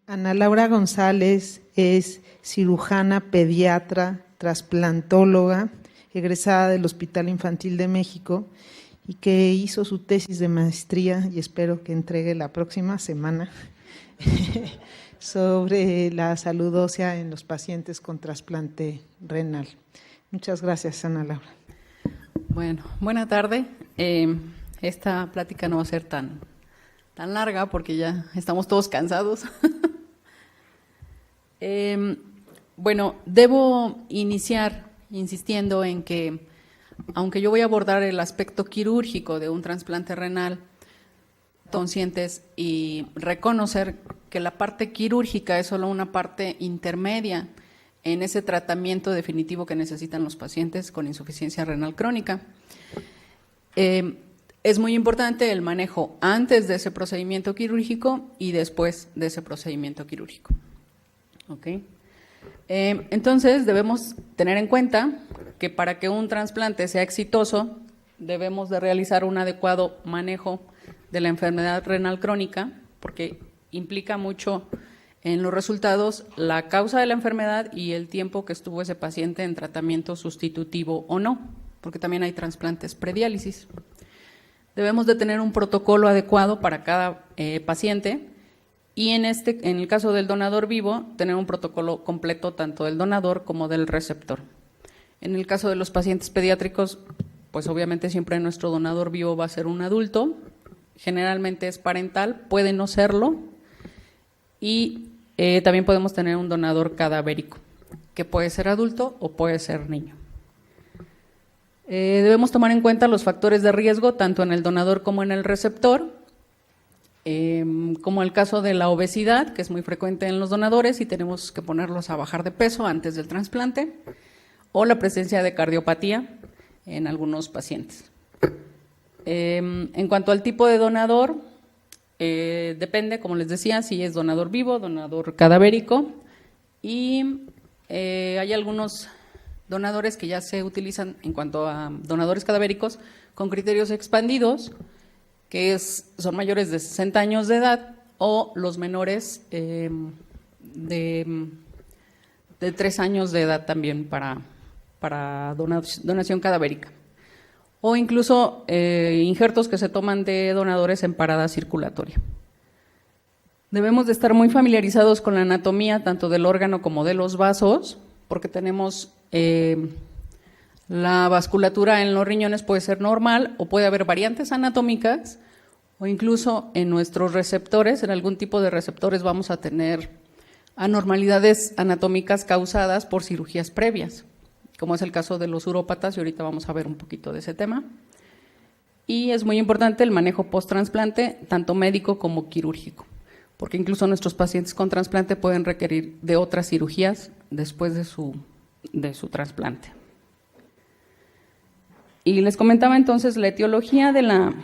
Ana Laura González es cirujana pediatra, trasplantóloga, egresada del Hospital Infantil de México y que hizo su tesis de maestría, y espero que entregue la próxima semana, sobre la salud ósea en los pacientes con trasplante renal. Muchas gracias, Ana Laura. Bueno, buena tarde. Esta plática no va a ser tan larga porque ya estamos todos cansados. Bueno, debo iniciar insistiendo en que, aunque yo voy a abordar el aspecto quirúrgico de un trasplante renal, conscientes y reconocer que la parte quirúrgica es solo una parte intermedia en ese tratamiento definitivo que necesitan los pacientes con insuficiencia renal crónica. Es muy importante el manejo antes de ese procedimiento quirúrgico y después de ese procedimiento quirúrgico. ¿Okay? Entonces, debemos tener en cuenta que para que un trasplante sea exitoso, debemos de realizar un adecuado manejo de la enfermedad renal crónica, porque implica mucho en los resultados la causa de la enfermedad y el tiempo que estuvo ese paciente en tratamiento sustitutivo o no, porque también hay trasplantes prediálisis. Debemos de tener un protocolo adecuado para cada paciente y en el caso del donador vivo, tener un protocolo completo tanto del donador como del receptor. En el caso de los pacientes pediátricos, pues obviamente siempre nuestro donador vivo va a ser un adulto, generalmente es parental, puede no serlo, y también podemos tener un donador cadavérico, que puede ser adulto o puede ser niño. Debemos tomar en cuenta los factores de riesgo, tanto en el donador como en el receptor, como el caso de la obesidad, que es muy frecuente en los donadores y tenemos que ponerlos a bajar de peso antes del trasplante, o la presencia de cardiopatía en algunos pacientes. En cuanto al tipo de donador, depende, como les decía, si es donador vivo, donador cadavérico, y hay algunos donadores que ya se utilizan en cuanto a donadores cadavéricos con criterios expandidos, que son mayores de 60 años de edad o los menores de 3 años de edad también para donación cadavérica. O incluso injertos que se toman de donadores en parada circulatoria. Debemos de estar muy familiarizados con la anatomía tanto del órgano como de los vasos, porque tenemos la vasculatura en los riñones puede ser normal o puede haber variantes anatómicas, o incluso en nuestros receptores, en algún tipo de receptores vamos a tener anormalidades anatómicas causadas por cirugías previas, como es el caso de los urópatas, y ahorita vamos a ver un poquito de ese tema. Y es muy importante el manejo post-trasplante, tanto médico como quirúrgico, porque incluso nuestros pacientes con trasplante pueden requerir de otras cirugías después de su trasplante. Y les comentaba entonces la etiología de la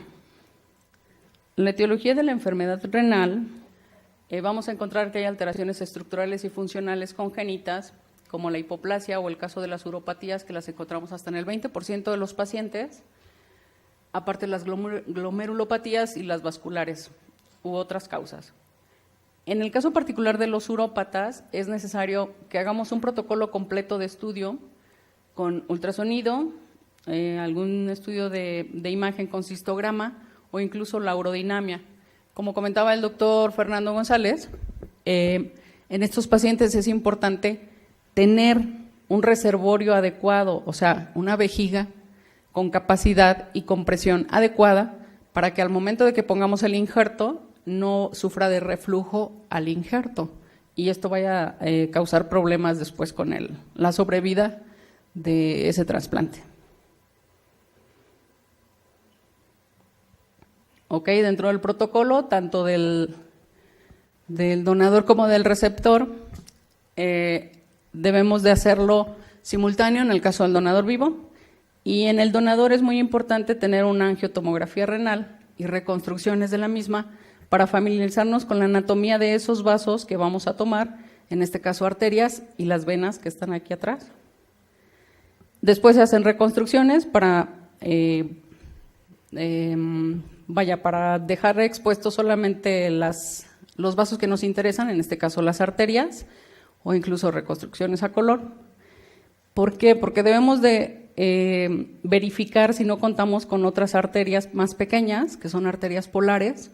enfermedad renal. Vamos a encontrar que hay alteraciones estructurales y funcionales congénitas, como la hipoplasia o el caso de las uropatías, que las encontramos hasta en el 20% de los pacientes, aparte las glomerulopatías y las vasculares u otras causas. En el caso particular de los urópatas, es necesario que hagamos un protocolo completo de estudio con ultrasonido, algún estudio de imagen con cistograma o incluso la urodinamia. Como comentaba el doctor Fernando González, en estos pacientes es importante tener un reservorio adecuado, o sea, una vejiga con capacidad y compresión adecuada para que al momento de que pongamos el injerto no sufra de reflujo al injerto y esto vaya a causar problemas después con la sobrevida de ese trasplante. Ok, dentro del protocolo, tanto del donador como del receptor, debemos de hacerlo simultáneo en el caso del donador vivo, y en el donador es muy importante tener una angiotomografía renal y reconstrucciones de la misma para familiarizarnos con la anatomía de esos vasos que vamos a tomar, en este caso arterias y las venas que están aquí atrás. Después se hacen reconstrucciones para dejar expuestos solamente las los vasos que nos interesan, en este caso las arterias, o incluso reconstrucciones a color. ¿Por qué? Porque debemos de verificar si no contamos con otras arterias más pequeñas, que son arterias polares,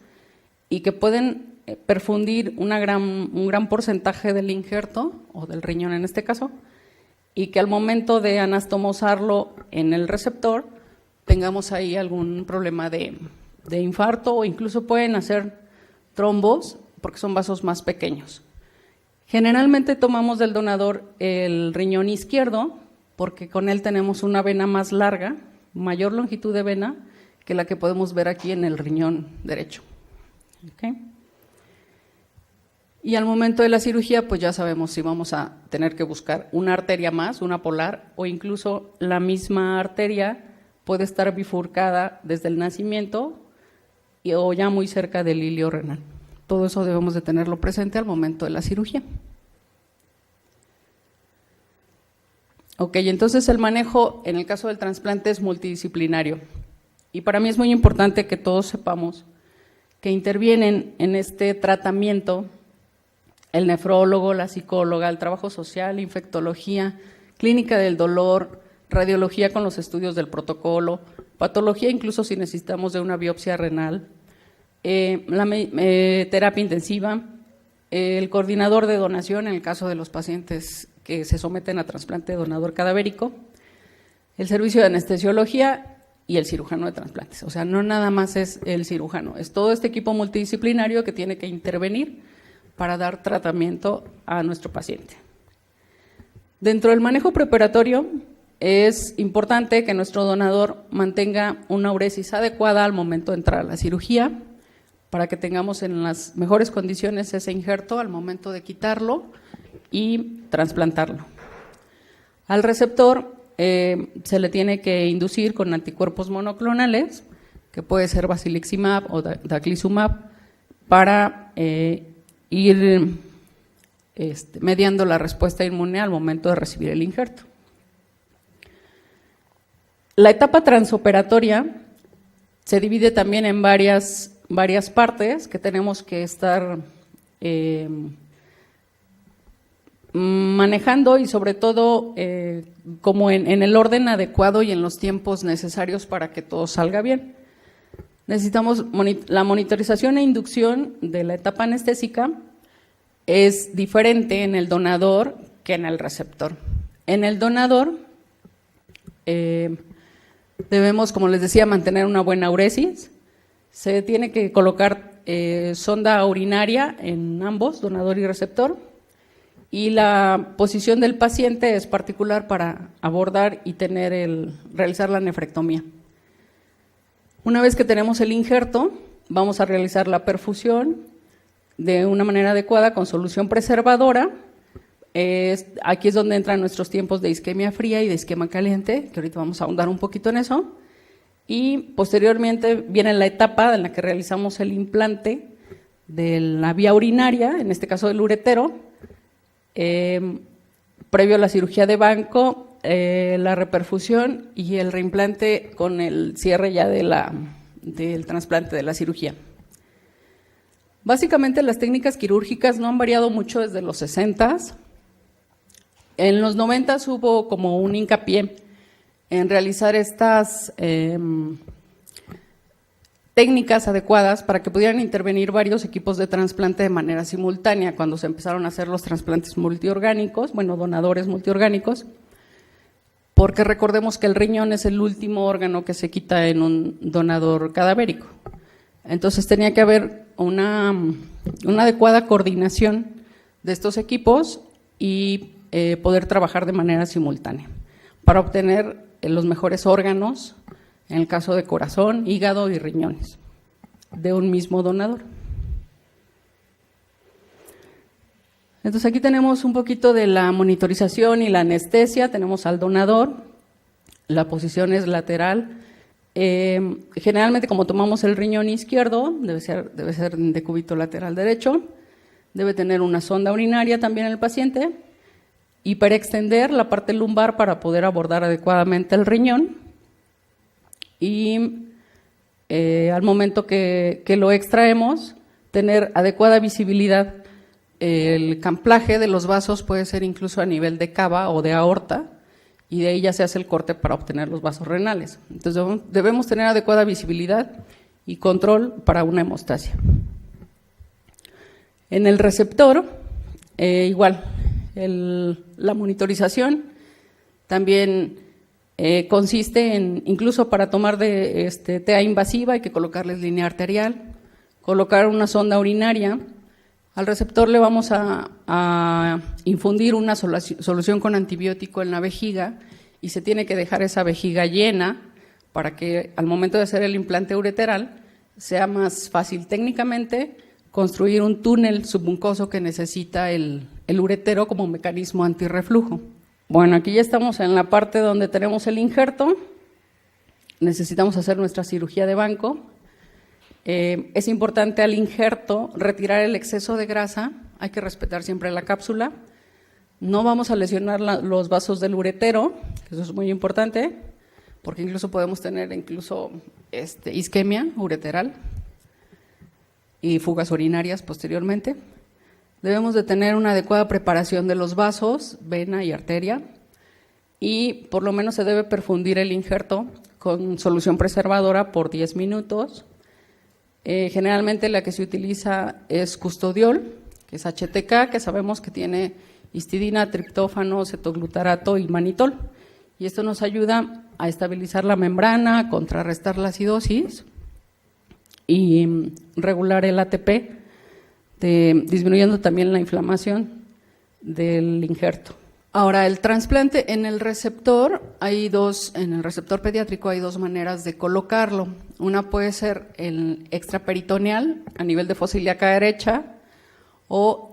y que pueden perfundir un gran porcentaje del injerto, o del riñón en este caso, y que al momento de anastomosarlo en el receptor, tengamos ahí algún problema de infarto, o incluso pueden hacer trombos, porque son vasos más pequeños. Generalmente tomamos del donador el riñón izquierdo, porque con él tenemos una vena más larga, mayor longitud de vena, que la que podemos ver aquí en el riñón derecho. ¿Okay? Y al momento de la cirugía, pues ya sabemos si vamos a tener que buscar una arteria más, una polar, o incluso la misma arteria puede estar bifurcada desde el nacimiento o ya muy cerca del hilio renal. Todo eso debemos de tenerlo presente al momento de la cirugía. Ok, entonces el manejo en el caso del trasplante es multidisciplinario. Y para mí es muy importante que todos sepamos que intervienen en este tratamiento el nefrólogo, la psicóloga, el trabajo social, infectología, clínica del dolor, radiología con los estudios del protocolo, patología incluso si necesitamos de una biopsia renal, terapia intensiva, el coordinador de donación en el caso de los pacientes que se someten a trasplante de donador cadavérico, el servicio de anestesiología y el cirujano de trasplantes. O sea, no nada más es el cirujano, es todo este equipo multidisciplinario que tiene que intervenir para dar tratamiento a nuestro paciente. Dentro del manejo preoperatorio es importante que nuestro donador mantenga una uresis adecuada al momento de entrar a la cirugía para que tengamos en las mejores condiciones ese injerto al momento de quitarlo y trasplantarlo. Al receptor se le tiene que inducir con anticuerpos monoclonales, que puede ser basiliximab o daclizumab, para ir mediando la respuesta inmune al momento de recibir el injerto. La etapa transoperatoria se divide también en varias partes que tenemos que estar manejando y sobre todo como en el orden adecuado y en los tiempos necesarios para que todo salga bien. Necesitamos la monitorización e inducción de la etapa anestésica es diferente en el donador que en el receptor. En el donador debemos, como les decía, mantener una buena uresis. Se tiene que colocar sonda urinaria en ambos, donador y receptor. Y la posición del paciente es particular para abordar y realizar la nefrectomía. Una vez que tenemos el injerto, vamos a realizar la perfusión de una manera adecuada con solución preservadora. Aquí es donde entran nuestros tiempos de isquemia fría y de isquemia caliente, que ahorita vamos a ahondar un poquito en eso. Y posteriormente viene la etapa en la que realizamos el implante de la vía urinaria, en este caso del uretero, previo a la cirugía de banco, la reperfusión y el reimplante con el cierre ya del trasplante de la cirugía. Básicamente las técnicas quirúrgicas no han variado mucho desde los 60s. En los 90s hubo como un hincapié en realizar estas técnicas adecuadas para que pudieran intervenir varios equipos de trasplante de manera simultánea cuando se empezaron a hacer los trasplantes multiorgánicos, donadores multiorgánicos, porque recordemos que el riñón es el último órgano que se quita en un donador cadavérico. Entonces tenía que haber una adecuada coordinación de estos equipos y poder trabajar de manera simultánea para obtener los mejores órganos, en el caso de corazón, hígado y riñones, de un mismo donador. Entonces aquí tenemos un poquito de la monitorización y la anestesia. Tenemos al donador, la posición es lateral. Generalmente como tomamos el riñón izquierdo, debe ser de decúbito lateral derecho, debe tener una sonda urinaria también el paciente, hiperextender la parte lumbar para poder abordar adecuadamente el riñón y al momento que lo extraemos, tener adecuada visibilidad. El camplaje de los vasos puede ser incluso a nivel de cava o de aorta, y de ahí ya se hace el corte para obtener los vasos renales. Entonces debemos tener adecuada visibilidad y control para una hemostasia. En el receptor, igual, la monitorización también consiste en, incluso para tomar de TEA invasiva, hay que colocarles línea arterial, colocar una sonda urinaria. Al receptor le vamos a infundir una solución con antibiótico en la vejiga, y se tiene que dejar esa vejiga llena para que al momento de hacer el implante ureteral sea más fácil técnicamente construir un túnel submucoso que necesita el uretero como mecanismo antirreflujo. Bueno, aquí ya estamos en la parte donde tenemos el injerto. Necesitamos hacer nuestra cirugía de banco. Es importante al injerto retirar el exceso de grasa, hay que respetar siempre la cápsula. No vamos a lesionar los vasos del uretero, eso es muy importante, porque incluso podemos tener isquemia ureteral y fugas urinarias posteriormente. Debemos de tener una adecuada preparación de los vasos, vena y arteria, y por lo menos se debe perfundir el injerto con solución preservadora por 10 minutos. Generalmente la que se utiliza es custodiol, que es HTK, que sabemos que tiene histidina, triptófano, cetoglutarato y manitol. Y esto nos ayuda a estabilizar la membrana, a contrarrestar la acidosis y regular el ATP, disminuyendo también la inflamación del injerto. Ahora, el trasplante en el receptor, en el receptor pediátrico hay dos maneras de colocarlo. Una puede ser el extraperitoneal a nivel de fosa ilíaca derecha o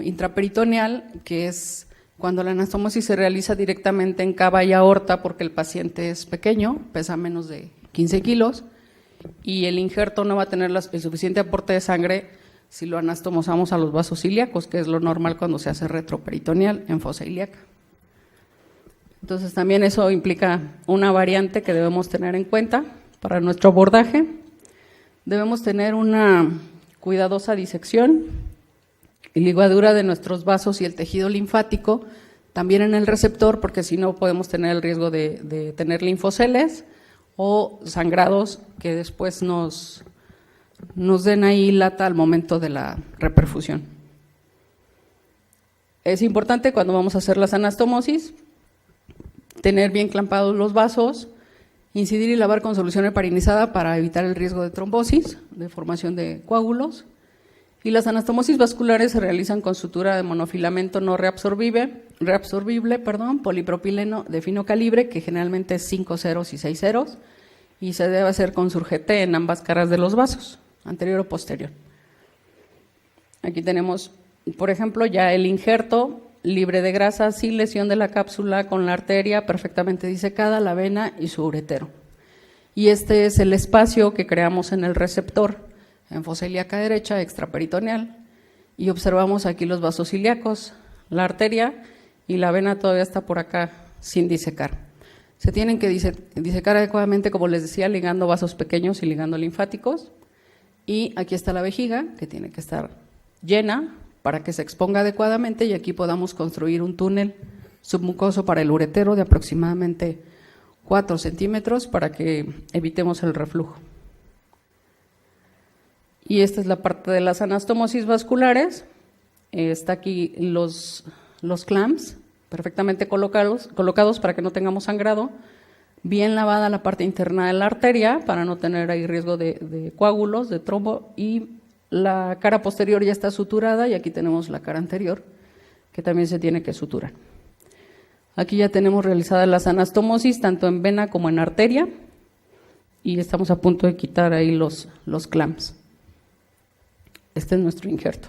intraperitoneal, que es cuando la anastomosis se realiza directamente en cava y aorta, porque el paciente es pequeño, pesa menos de 15 kilos, y el injerto no va a tener el suficiente aporte de sangre si lo anastomosamos a los vasos ilíacos, que es lo normal cuando se hace retroperitoneal en fosa ilíaca. Entonces también eso implica una variante que debemos tener en cuenta para nuestro abordaje. Debemos tener una cuidadosa disección y ligadura de nuestros vasos y el tejido linfático, también en el receptor, porque si no podemos tener el riesgo de tener linfoceles o sangrados que después nos den ahí lata al momento de la reperfusión. Es importante cuando vamos a hacer las anastomosis tener bien clampados los vasos, incidir y lavar con solución heparinizada para evitar el riesgo de trombosis, de formación de coágulos. Y las anastomosis vasculares se realizan con sutura de monofilamento no reabsorbible, polipropileno de fino calibre, que generalmente es 5 ceros y 6 ceros, y se debe hacer con surjeté en ambas caras de los vasos, anterior o posterior. Aquí tenemos, por ejemplo, ya el injerto libre de grasa, sin lesión de la cápsula, con la arteria perfectamente disecada, la vena y su uretero. Y este es el espacio que creamos en el receptor, en fosa ilíaca derecha, extraperitoneal, y observamos aquí los vasos ilíacos, la arteria y la vena todavía está por acá sin disecar. Se tienen que disecar adecuadamente, como les decía, ligando vasos pequeños y ligando linfáticos. Y aquí está la vejiga, que tiene que estar llena para que se exponga adecuadamente y aquí podamos construir un túnel submucoso para el uretero de aproximadamente 4 centímetros para que evitemos el reflujo. Y esta es la parte de las anastomosis vasculares. Está aquí los clamps perfectamente colocados para que no tengamos sangrado. Bien lavada la parte interna de la arteria para no tener ahí riesgo de coágulos, de trombo, y la cara posterior ya está suturada y aquí tenemos la cara anterior que también se tiene que suturar. Aquí ya tenemos realizadas las anastomosis tanto en vena como en arteria y estamos a punto de quitar ahí los clamps. Este es nuestro injerto.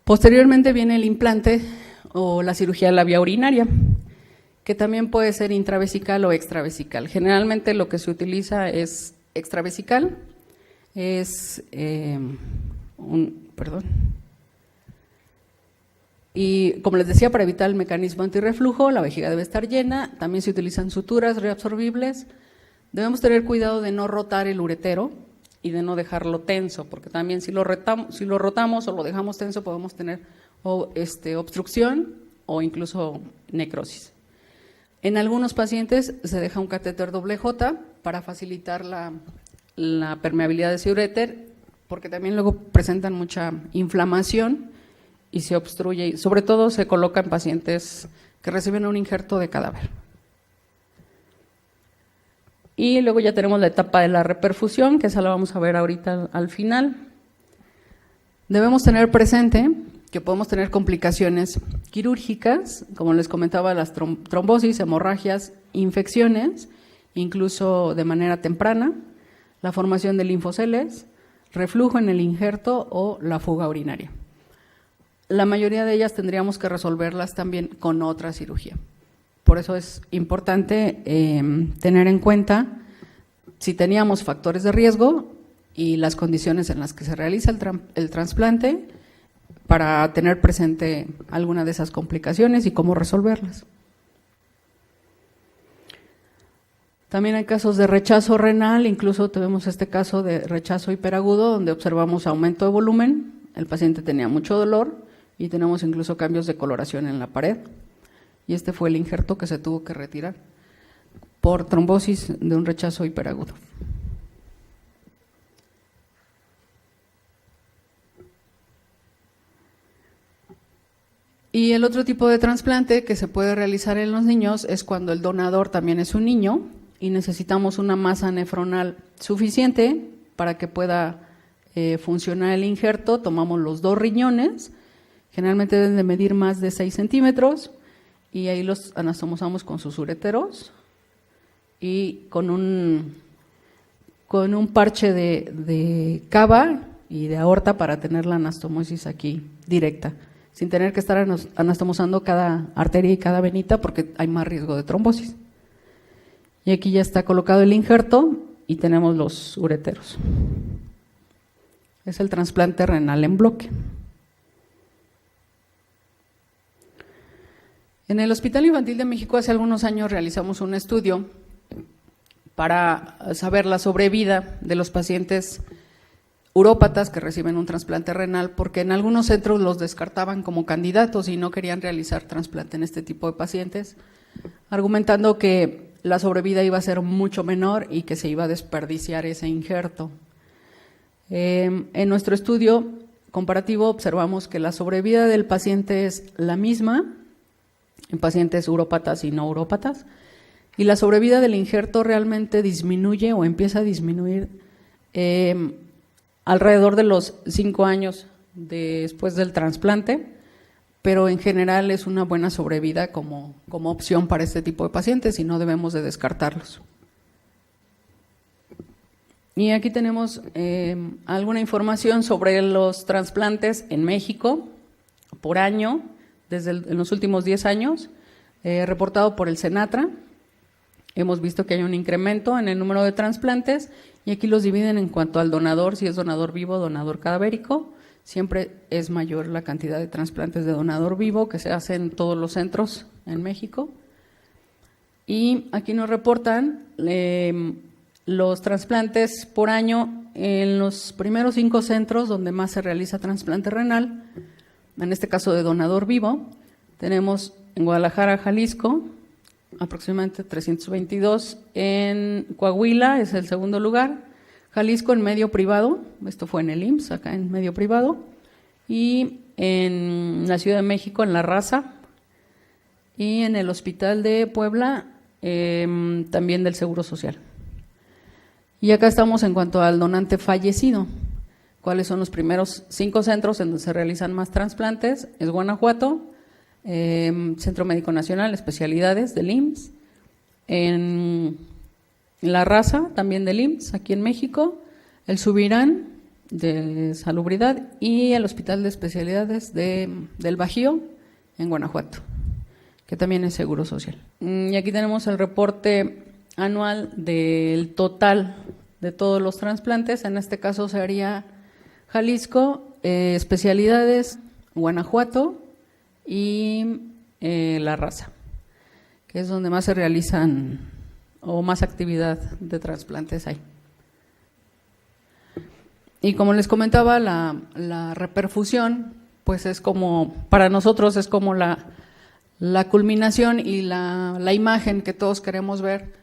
Posteriormente viene el implante o la cirugía de la vía urinaria, que también puede ser intravesical o extravesical. Generalmente lo que se utiliza es extravesical, y como les decía, para evitar el mecanismo antirreflujo, la vejiga debe estar llena. También se utilizan suturas reabsorbibles, Debemos tener cuidado de no rotar el uretero y de no dejarlo tenso, porque también si lo rotamos o lo dejamos tenso podemos tener obstrucción o incluso necrosis. En algunos pacientes se deja un catéter doble J para facilitar la permeabilidad de ese uréter, porque también luego presentan mucha inflamación y se obstruye, y sobre todo se coloca en pacientes que reciben un injerto de cadáver. Y luego ya tenemos la etapa de la reperfusión, que esa la vamos a ver ahorita al final. Debemos tener presente que podemos tener complicaciones quirúrgicas, como les comentaba, las trombosis, hemorragias, infecciones, incluso de manera temprana, la formación de linfoceles, reflujo en el injerto o la fuga urinaria. La mayoría de ellas tendríamos que resolverlas también con otra cirugía. Por eso es importante tener en cuenta si teníamos factores de riesgo y las condiciones en las que se realiza el trasplante, para tener presente alguna de esas complicaciones y cómo resolverlas. También hay casos de rechazo renal, incluso tenemos este caso de rechazo hiperagudo, donde observamos aumento de volumen, el paciente tenía mucho dolor y tenemos incluso cambios de coloración en la pared. Y este fue el injerto que se tuvo que retirar por trombosis de un rechazo hiperagudo. Y el otro tipo de trasplante que se puede realizar en los niños es cuando el donador también es un niño y necesitamos una masa nefronal suficiente para que pueda funcionar el injerto. Tomamos los 2 riñones, generalmente deben de medir más de 6 centímetros, y ahí los anastomosamos con sus ureteros y con un parche de cava y de aorta para tener la anastomosis aquí directa, sin tener que estar anastomosando cada arteria y cada venita porque hay más riesgo de trombosis. Y aquí ya está colocado el injerto y tenemos los ureteros. Es el trasplante renal en bloque. En el Hospital Infantil de México hace algunos años realizamos un estudio para saber la sobrevida de los pacientes urópatas que reciben un trasplante renal, porque en algunos centros los descartaban como candidatos y no querían realizar trasplante en este tipo de pacientes, argumentando que la sobrevida iba a ser mucho menor y que se iba a desperdiciar ese injerto. En nuestro estudio comparativo observamos que la sobrevida del paciente es la misma en pacientes urópatas y no urópatas, y la sobrevida del injerto realmente disminuye o empieza a disminuir alrededor de los 5 años después del trasplante, pero en general es una buena sobrevida como opción para este tipo de pacientes y no debemos de descartarlos. Y aquí tenemos alguna información sobre los trasplantes en México por año, en los últimos 10 años, reportado por el Senatra. Hemos visto que hay un incremento en el número de trasplantes y aquí los dividen en cuanto al donador, si es donador vivo o donador cadavérico. Siempre es mayor la cantidad de trasplantes de donador vivo que se hacen en todos los centros en México. Y aquí nos reportan los trasplantes por año en los primeros 5 centros donde más se realiza trasplante renal. En este caso de donador vivo, tenemos en Guadalajara, Jalisco, aproximadamente 322, en Coahuila es el segundo lugar, Jalisco en medio privado, esto fue en el IMSS, acá en medio privado, y en la Ciudad de México en La Raza, y en el Hospital de Puebla también del Seguro Social. Y acá estamos en cuanto al donante fallecido. ¿Cuáles son los primeros 5 centros en donde se realizan más trasplantes? Es Guanajuato, Centro Médico Nacional, especialidades del IMSS, en La Raza, también del IMSS, aquí en México, el Subirán de Salubridad y el Hospital de Especialidades del Bajío, en Guanajuato, que también es Seguro Social. Y aquí tenemos el reporte anual del total de todos los trasplantes. En este caso sería Jalisco, especialidades, Guanajuato y La Raza, que es donde más se realizan o más actividad de trasplantes hay. Y como les comentaba, la reperfusión, pues es como, para nosotros es como la culminación y la imagen que todos queremos ver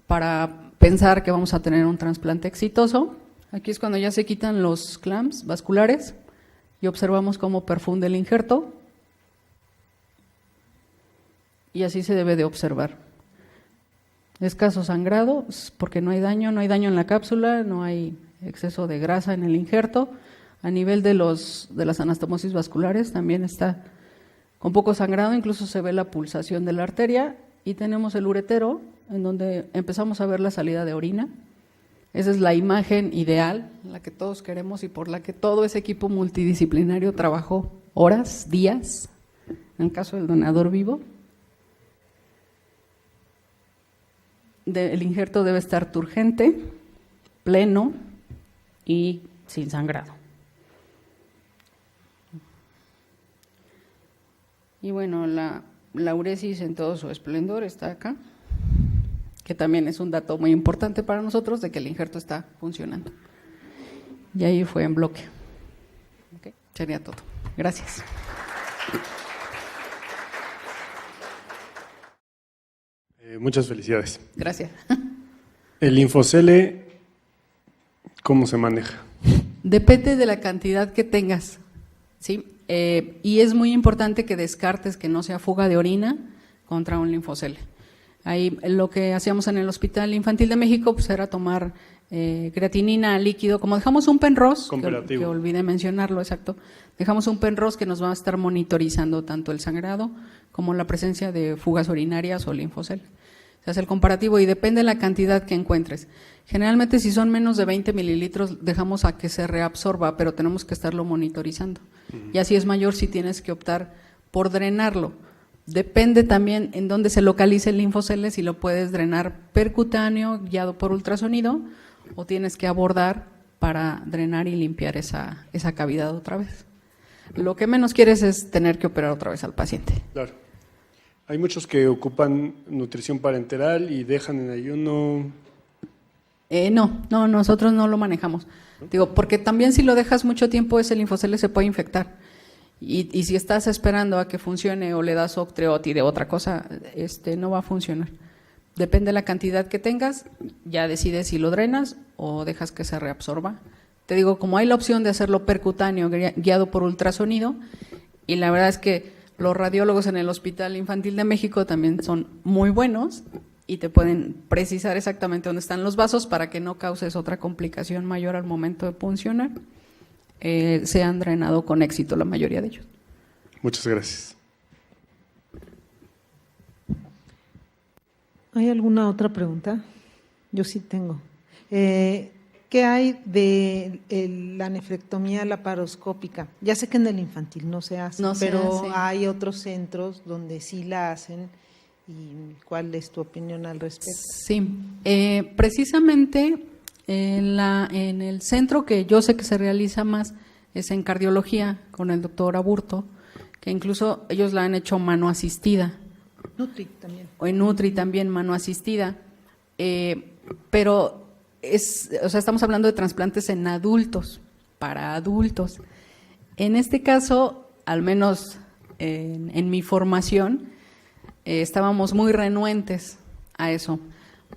para pensar que vamos a tener un trasplante exitoso. Aquí es cuando ya se quitan los clamps vasculares y observamos cómo perfunde el injerto. Y así se debe de observar. Escaso sangrado, porque no hay daño en la cápsula, no hay exceso de grasa en el injerto. A nivel de las anastomosis vasculares también está con poco sangrado, incluso se ve la pulsación de la arteria, y tenemos el uretero, en donde empezamos a ver la salida de orina. Esa es la imagen ideal, la que todos queremos y por la que todo ese equipo multidisciplinario trabajó horas, días, en el caso del donador vivo. El injerto debe estar turgente, pleno y sin sangrado. Y bueno, la uresis en todo su esplendor está acá, que también es un dato muy importante para nosotros de que el injerto está funcionando. Y ahí fue en bloque. Okay, sería todo. Gracias. Muchas felicidades. Gracias. ¿El linfocele cómo se maneja? Depende de la cantidad que tengas, ¿sí? Y es muy importante que descartes que no sea fuga de orina contra un linfocele. Ahí lo que hacíamos en el Hospital Infantil de México pues era tomar creatinina líquido, como dejamos un Penrose, que olvidé mencionarlo, exacto, dejamos un Penrose que nos va a estar monitorizando tanto el sangrado como la presencia de fugas urinarias o linfocele. Se hace el comparativo y depende de la cantidad que encuentres. Generalmente si son menos de 20 mililitros dejamos a que se reabsorba, pero tenemos que estarlo monitorizando. Y así es mayor si tienes que optar por drenarlo. Depende también en dónde se localice el linfocele, si lo puedes drenar percutáneo, guiado por ultrasonido, o tienes que abordar para drenar y limpiar esa cavidad otra vez. Lo que menos quieres es tener que operar otra vez al paciente. Claro. Hay muchos que ocupan nutrición parenteral y dejan en ayuno. No, nosotros no lo manejamos. Digo, porque también si lo dejas mucho tiempo, ese linfocele se puede infectar. Y si estás esperando a que funcione o le das Octreot y de otra cosa, no va a funcionar. Depende de la cantidad que tengas, ya decides si lo drenas o dejas que se reabsorba. Te digo, como hay la opción de hacerlo percutáneo, guiado por ultrasonido, y la verdad es que los radiólogos en el Hospital Infantil de México también son muy buenos y te pueden precisar exactamente dónde están los vasos para que no causes otra complicación mayor al momento de puncionar. Se han drenado con éxito la mayoría de ellos. Muchas gracias. ¿Hay alguna otra pregunta? Yo sí tengo. ¿Qué hay de la nefrectomía laparoscópica? Ya sé que en el infantil no se hace, pero hay otros centros donde sí la hacen. ¿Y cuál es tu opinión al respecto? Sí, precisamente en el centro que yo sé que se realiza más es en cardiología con el doctor Aburto, que incluso ellos la han hecho mano asistida. Nutri también. O en Nutri también mano asistida, pero estamos hablando de trasplantes en adultos, para adultos. En este caso, al menos en mi formación, estábamos muy renuentes a eso,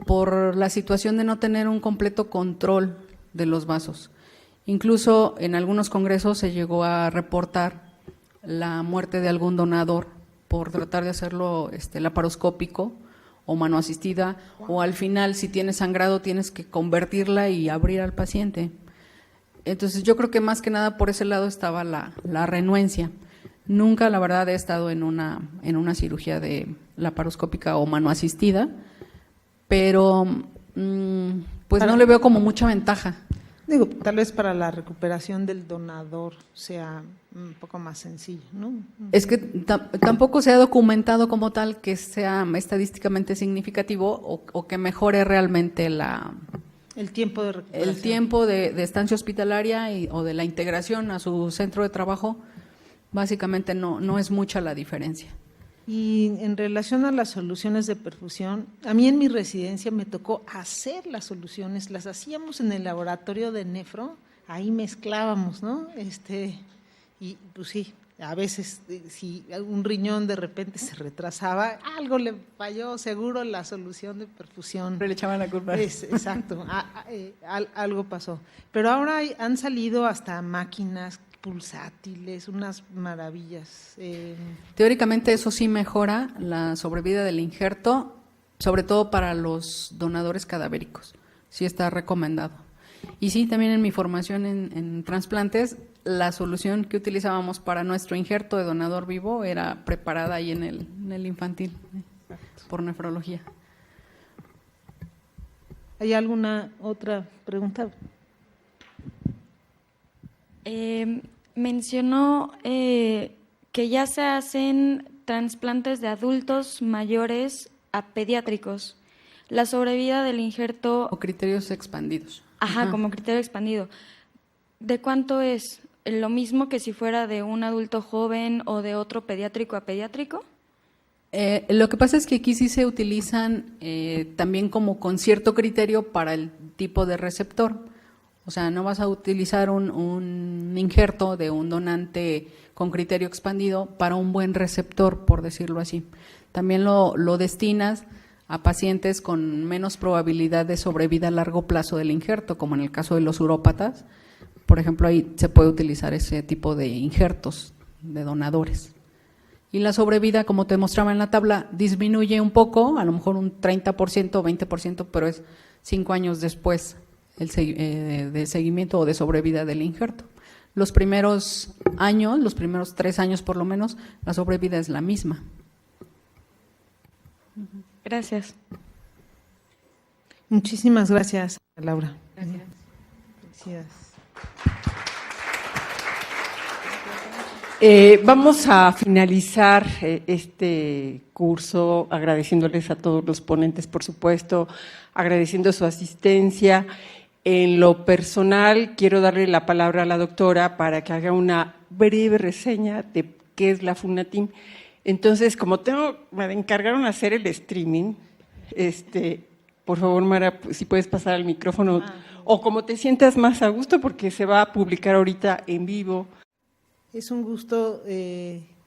por la situación de no tener un completo control de los vasos. Incluso en algunos congresos se llegó a reportar la muerte de algún donador por tratar de hacerlo laparoscópico o mano asistida, o al final si tienes sangrado tienes que convertirla y abrir al paciente. Entonces yo creo que más que nada por ese lado estaba la renuencia. Nunca, la verdad, he estado en una cirugía de laparoscópica o mano asistida, pero pues no le veo como mucha ventaja. Digo, tal vez para la recuperación del donador sea un poco más sencillo, ¿no? Es que tampoco se ha documentado como tal que sea estadísticamente significativo o que mejore realmente el tiempo de recuperación. El tiempo de estancia hospitalaria o de la integración a su centro de trabajo. Básicamente no es mucha la diferencia. Y en relación a las soluciones de perfusión, a mí en mi residencia me tocó hacer las soluciones, las hacíamos en el laboratorio de nefro, ahí mezclábamos, ¿no? Y pues sí, a veces si un riñón de repente se retrasaba, algo le falló, seguro la solución de perfusión. Siempre le echaban la culpa. Exacto, algo pasó. Pero ahora han salido hasta máquinas pulsátiles, unas maravillas. Teóricamente eso sí mejora la sobrevida del injerto, sobre todo para los donadores cadavéricos. Sí está recomendado. Y sí, también en mi formación en trasplantes, la solución que utilizábamos para nuestro injerto de donador vivo era preparada ahí en el infantil, por nefrología. ¿Hay alguna otra pregunta? Mencionó que ya se hacen trasplantes de adultos mayores a pediátricos. La sobrevida del injerto… O criterios expandidos. Ajá, como criterio expandido. ¿De cuánto es? ¿Lo mismo que si fuera de un adulto joven o de otro pediátrico a pediátrico? Lo que pasa es que aquí sí se utilizan también como con cierto criterio para el tipo de receptor. O sea, no vas a utilizar un injerto de un donante con criterio expandido para un buen receptor, por decirlo así. También lo destinas a pacientes con menos probabilidad de sobrevida a largo plazo del injerto, como en el caso de los urópatas. Por ejemplo, ahí se puede utilizar ese tipo de injertos de donadores. Y la sobrevida, como te mostraba en la tabla, disminuye un poco, a lo mejor un 30% o 20%, pero es 5 años después del seguimiento o de sobrevida del injerto. Los primeros años, los primeros 3 años por lo menos, la sobrevida es la misma. Gracias. Muchísimas gracias, Laura. Gracias. Vamos a finalizar este curso agradeciéndoles a todos los ponentes, por supuesto, agradeciendo su asistencia. En lo personal, quiero darle la palabra a la doctora para que haga una breve reseña de qué es la FUNATIM. Entonces, como me encargaron hacer el streaming, por favor, Mara, si puedes pasar al micrófono, o como te sientas más a gusto, porque se va a publicar ahorita en vivo. Es un gusto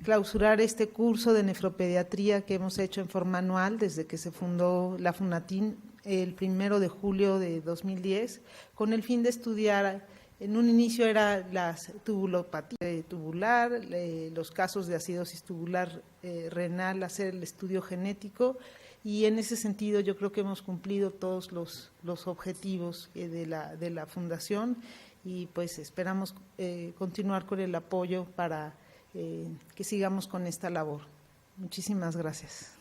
clausurar este curso de nefropediatría que hemos hecho en forma anual desde que se fundó la FUNATIM el 1 de julio de 2010, con el fin de estudiar, en un inicio era la tubulopatía tubular, los casos de acidosis tubular renal, hacer el estudio genético, y en ese sentido yo creo que hemos cumplido todos los objetivos de la fundación, y pues esperamos continuar con el apoyo para que sigamos con esta labor. Muchísimas gracias.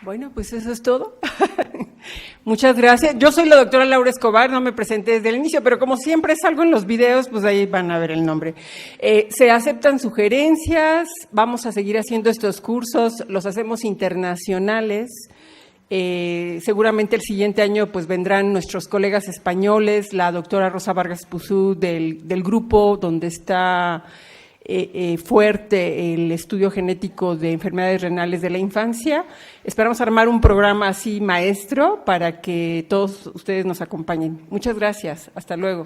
Bueno, pues eso es todo. Muchas gracias. Yo soy la doctora Laura Escobar, no me presenté desde el inicio, pero como siempre salgo en los videos, pues ahí van a ver el nombre. Se aceptan sugerencias, vamos a seguir haciendo estos cursos, los hacemos internacionales. Seguramente el siguiente año pues vendrán nuestros colegas españoles, la doctora Rosa Vargas Puzú del grupo donde está fuerte el estudio genético de enfermedades renales de la infancia. Esperamos armar un programa así maestro para que todos ustedes nos acompañen. Muchas gracias. Hasta luego.